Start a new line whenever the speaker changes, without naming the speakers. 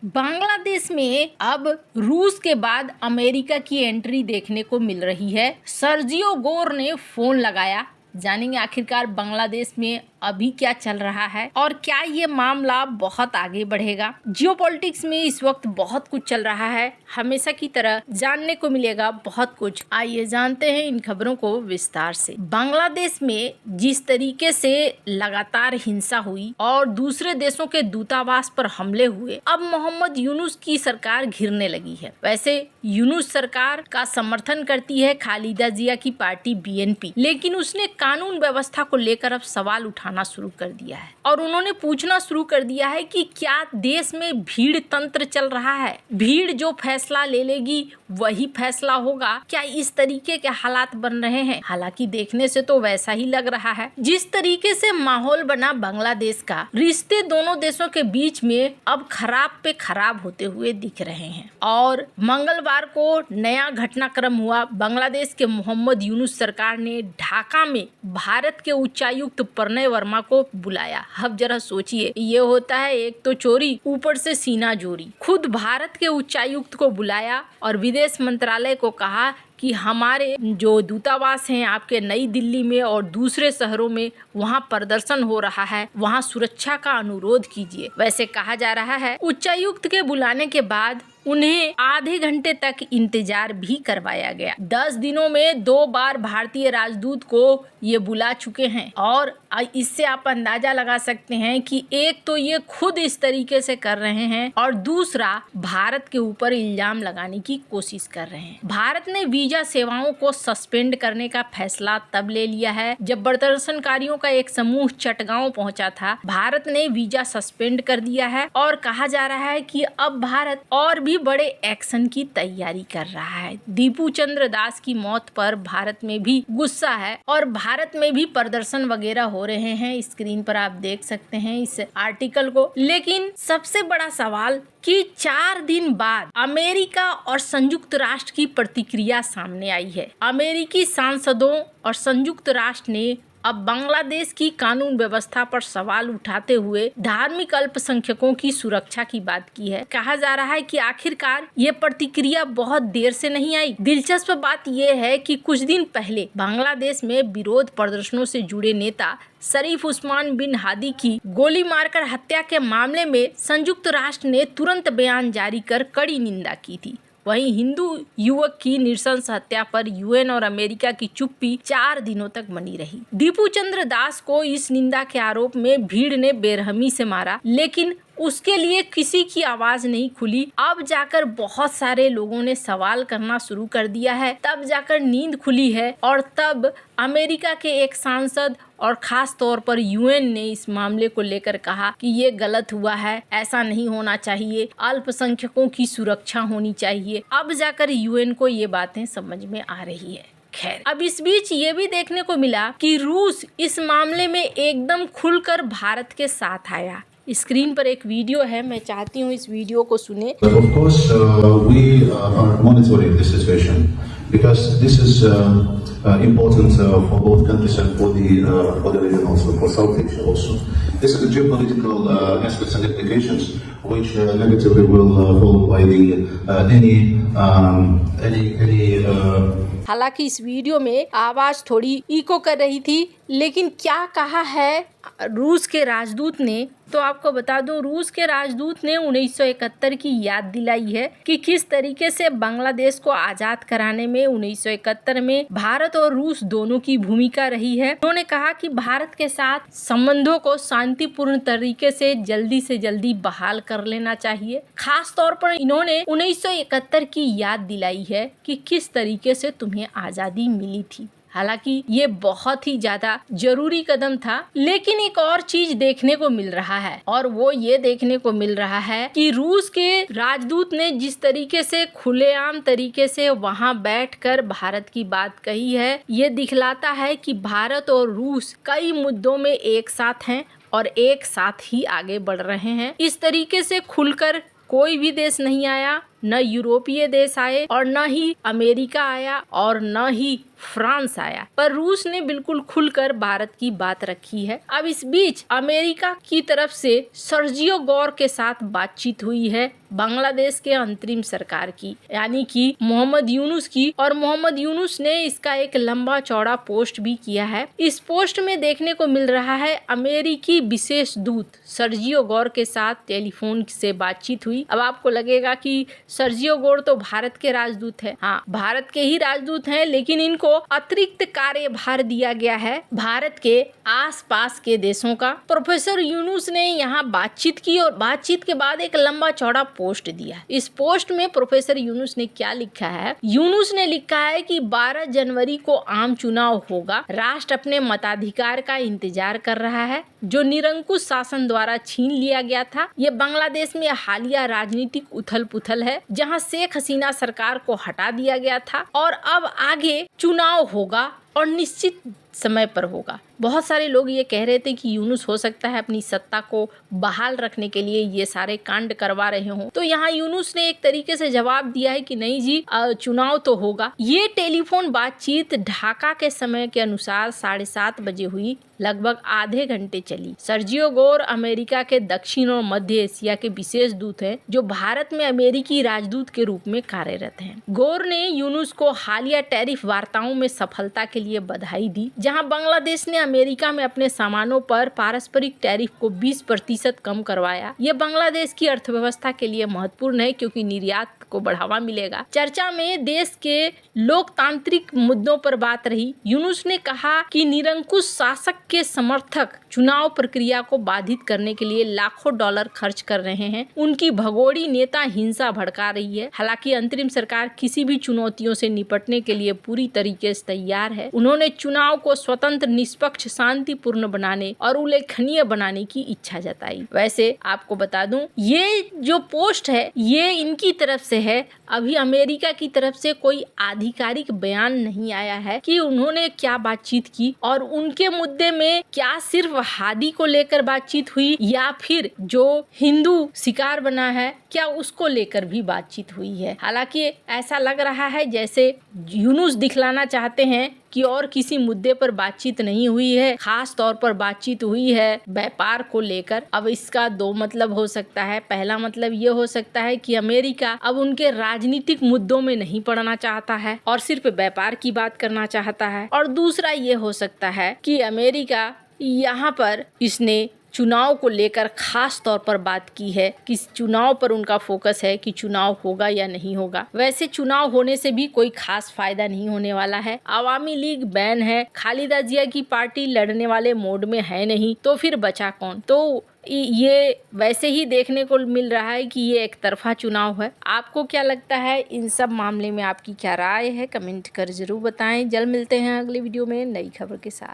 बांग्लादेश में अब रूस के बाद अमेरिका की एंट्री देखने को मिल रही है। सर्जियो गोर ने फोन लगाया। जानेंगे आखिरकार बांग्लादेश में अभी क्या चल रहा है और क्या ये मामला बहुत आगे बढ़ेगा। जियोपॉलिटिक्स में इस वक्त बहुत कुछ चल रहा है, हमेशा की तरह जानने को मिलेगा बहुत कुछ। आइए जानते हैं इन खबरों को विस्तार से। बांग्लादेश में जिस तरीके से लगातार हिंसा हुई और दूसरे देशों के दूतावास पर हमले हुए, अब मोहम्मद यूनुस की सरकार घिरने लगी है। वैसे यूनुस सरकार का समर्थन करती है खालिदा जिया की पार्टी बीएनपी, लेकिन उसने कानून व्यवस्था को लेकर अब सवाल उठाना शुरू कर दिया है और उन्होंने पूछना शुरू कर दिया है कि क्या देश में भीड़ तंत्र चल रहा है, भीड़ जो फैसला ले लेगी वही फैसला होगा, क्या इस तरीके के हालात बन रहे हैं। हालांकि देखने से तो वैसा ही लग रहा है। जिस तरीके से माहौल बना बांग्लादेश का, रिश्ते दोनों देशों के बीच में अब खराब पे खराब होते हुए दिख रहे हैं। और मंगलवार को नया घटनाक्रम हुआ। बांग्लादेश के मोहम्मद यूनुस सरकार ने ढाका में भारत के उच्चायुक्त प्रणय वर्मा को बुलाया। अब जरा सोचिए, ये होता है एक तो चोरी, ऊपर से सीना जोरी। खुद भारत के उच्चायुक्त को बुलाया और विदेश मंत्रालय को कहा कि हमारे जो दूतावास हैं आपके नई दिल्ली में और दूसरे शहरों में, वहां प्रदर्शन हो रहा है, वहां सुरक्षा का अनुरोध कीजिए। वैसे कहा जा रहा है उच्चायुक्त के बुलाने के बाद उन्हें आधे घंटे तक इंतजार भी करवाया गया। 10 दिनों में 2 बार भारतीय राजदूत को ये बुला चुके हैं और इससे आप अंदाजा लगा सकते हैं कि एक तो ये खुद इस तरीके से कर रहे हैं और दूसरा भारत के ऊपर इल्जाम लगाने की कोशिश कर रहे हैं। भारत ने वीजा सेवाओं को सस्पेंड करने का फैसला तब ले लिया है जब प्रदर्शनकारियों का एक समूह चटगांव पहुंचा था। भारत ने वीजा सस्पेंड कर दिया है और कहा जा रहा है कि अब भारत और भी बड़े एक्शन की तैयारी कर रहा है। दीपू चंद्र दास की मौत पर भारत में भी गुस्सा है और भारत में भी प्रदर्शन वगैरह हो रहे हैं। स्क्रीन पर आप देख सकते हैं इस आर्टिकल को। लेकिन सबसे बड़ा सवाल कि 4 दिन बाद अमेरिका और संयुक्त राष्ट्र की प्रतिक्रिया सामने आई है। अमेरिकी सांसदों और संयुक्त राष्ट्र ने अब बांग्लादेश की कानून व्यवस्था पर सवाल उठाते हुए धार्मिक अल्पसंख्यकों की सुरक्षा की बात की है। कहा जा रहा है कि आखिरकार ये प्रतिक्रिया बहुत देर से नहीं आई। दिलचस्प बात यह है कि कुछ दिन पहले बांग्लादेश में विरोध प्रदर्शनों से जुड़े नेता शरीफ उस्मान बिन हादी की गोली मारकर हत्या के मामले में संयुक्त राष्ट्र ने तुरंत बयान जारी कर कड़ी निंदा की थी। वहीं हिंदू युवक की नृशंस हत्या पर यूएन और अमेरिका की चुप्पी 4 दिनों तक बनी रही। दीपू चंद्र दास को इस निंदा के आरोप में भीड़ ने बेरहमी से मारा, लेकिन उसके लिए किसी की आवाज नहीं खुली। अब जाकर बहुत सारे लोगों ने सवाल करना शुरू कर दिया है, तब जाकर नींद खुली है और तब अमेरिका के एक सांसद और खास तौर पर यूएन ने इस मामले को लेकर कहा कि ये गलत हुआ है, ऐसा नहीं होना चाहिए, अल्पसंख्यकों की सुरक्षा होनी चाहिए। अब जाकर यूएन को ये बातें समझ में आ रही है। खैर, अब इस बीच ये भी देखने को मिला कि रूस इस मामले में एकदम खुलकर भारत के साथ आया। स्क्रीन पर एक वीडियो है, मैं चाहती हूँ इस वीडियो को सुने।
Of course, we are monitoring the situation because this is important for both countries and for the region also, for South Asia also. This is the geopolitical aspects and implications which negatively will followed by any
हालांकि इस video में आवाज थोड़ी eco कर रही थी, लेकिन क्या कहा है रूस के राजदूत ने, तो आपको बता दूं रूस के राजदूत ने 1971 की याद दिलाई है कि किस तरीके से बांग्लादेश को आजाद कराने में 1971 में भारत और रूस दोनों की भूमिका रही है। उन्होंने कहा कि भारत के साथ संबंधों को शांतिपूर्ण तरीके से जल्दी बहाल कर लेना चाहिए। खास तौर पर इन्होंने 1971 की याद दिलाई है कि किस तरीके से तुम्हें आजादी मिली थी। हालांकि ये बहुत ही ज्यादा जरूरी कदम था, लेकिन एक और चीज देखने को मिल रहा है और वो ये देखने को मिल रहा है कि रूस के राजदूत ने जिस तरीके से खुलेआम तरीके से वहां बैठकर भारत की बात कही है, ये दिखलाता है कि भारत और रूस कई मुद्दों में एक साथ हैं और एक साथ ही आगे बढ़ रहे हैं। इस तरीके से खुलकर कोई भी देश नहीं आया न यूरोपीय देश आए और न ही अमेरिका आया और न ही फ्रांस आया, पर रूस ने बिल्कुल खुलकर भारत की बात रखी है। अब इस बीच अमेरिका की तरफ से सर्जियो गौर के साथ बातचीत हुई है बांग्लादेश के अंतरिम सरकार की, यानी कि मोहम्मद यूनुस की, और मोहम्मद यूनुस ने इसका एक लंबा चौड़ा पोस्ट भी किया है। इस पोस्ट में देखने को मिल रहा है अमेरिकी विशेष दूत सर्जियो गौर के साथ टेलीफोन से बातचीत हुई। अब आपको लगेगा कि सर्जियो गौर तो भारत के राजदूत है। हाँ, भारत के ही राजदूत हैं, लेकिन इनको अतिरिक्त कार्यभार दिया गया है भारत के आसपास के देशों का। प्रोफेसर यूनुस ने यहाँ बातचीत की और बातचीत के बाद एक लंबा चौड़ा पोस्ट दिया। इस पोस्ट में प्रोफेसर यूनुस ने क्या लिखा है? यूनुस ने लिखा है कि 12 जनवरी को आम चुनाव होगा। राष्ट्र अपने मताधिकार का इंतजार कर रहा है जो निरंकुश शासन द्वारा छीन लिया गया था। ये बांग्लादेश में हालिया राजनीतिक उथल पुथल है जहां शेख हसीना सरकार को हटा दिया गया था और अब आगे चुनाव होगा और निश्चित समय पर होगा। बहुत सारे लोग ये कह रहे थे कि यूनुस हो सकता है अपनी सत्ता को बहाल रखने के लिए ये सारे कांड करवा रहे हों, तो यहाँ यूनुस ने एक तरीके से जवाब दिया है कि नहीं जी, चुनाव तो होगा। ये टेलीफोन बातचीत ढाका के समय के अनुसार 7:30 बजे हुई, लगभग आधे घंटे चली। सर्जियो गौर अमेरिका के दक्षिण और मध्य एशिया के विशेष दूत हैं जो भारत में अमेरिकी राजदूत के रूप में कार्यरत हैं। गौर ने यूनुस को हालिया टैरिफ वार्ताओं में सफलता के लिए बधाई दी, जहां बांग्लादेश ने अमेरिका में अपने सामानों पर पारस्परिक टैरिफ को 20% कम करवाया। ये बांग्लादेश की अर्थव्यवस्था के लिए महत्वपूर्ण है क्योंकि निर्यात को बढ़ावा मिलेगा। चर्चा में देश के लोकतांत्रिक मुद्दों पर बात रही। यूनुस ने कहा कि निरंकुश शासक के समर्थक चुनाव प्रक्रिया को बाधित करने के लिए लाखों डॉलर खर्च कर रहे हैं। उनकी भगोड़ी नेता हिंसा भड़का रही है। हालांकि अंतरिम सरकार किसी भी चुनौतियों से निपटने के लिए पूरी तरीके से तैयार है। उन्होंने चुनाव को स्वतंत्र, निष्पक्ष, शांतिपूर्ण बनाने और उल्लेखनीय बनाने की इच्छा जताई। वैसे आपको बता दूं, ये जो पोस्ट है ये इनकी तरफ से है। अभी अमेरिका की तरफ से कोई आधिकारिक बयान नहीं आया है कि उन्होंने क्या बातचीत की और उनके मुद्दे में क्या सिर्फ हादी को लेकर बातचीत हुई या फिर जो हिंदू शिकार बना है क्या उसको लेकर भी बातचीत हुई है। हालांकि ऐसा लग रहा है जैसे यूनुस दिखलाना चाहते हैं कि और किसी मुद्दे पर बातचीत नहीं हुई है, खास तौर पर बातचीत हुई है व्यापार को लेकर। अब इसका दो मतलब हो सकता है। पहला मतलब ये हो सकता है कि अमेरिका अब उनके राजनीतिक मुद्दों में नहीं पड़ना चाहता है और सिर्फ व्यापार की बात करना चाहता है, और दूसरा ये हो सकता है कि अमेरिका यहाँ पर इसने चुनाव को लेकर खास तौर पर बात की है कि चुनाव पर उनका फोकस है कि चुनाव होगा या नहीं होगा। वैसे चुनाव होने से भी कोई खास फायदा नहीं होने वाला है। आवामी लीग बैन है, खालिदा जिया की पार्टी लड़ने वाले मोड में है नहीं, तो फिर बचा कौन? तो ये वैसे ही देखने को मिल रहा है कि ये एक तरफा चुनाव है। आपको क्या लगता है इन सब मामले में? आपकी क्या राय है? कमेंट कर जरूर बताएं। जल्द मिलते हैं अगले वीडियो में नई खबर के साथ।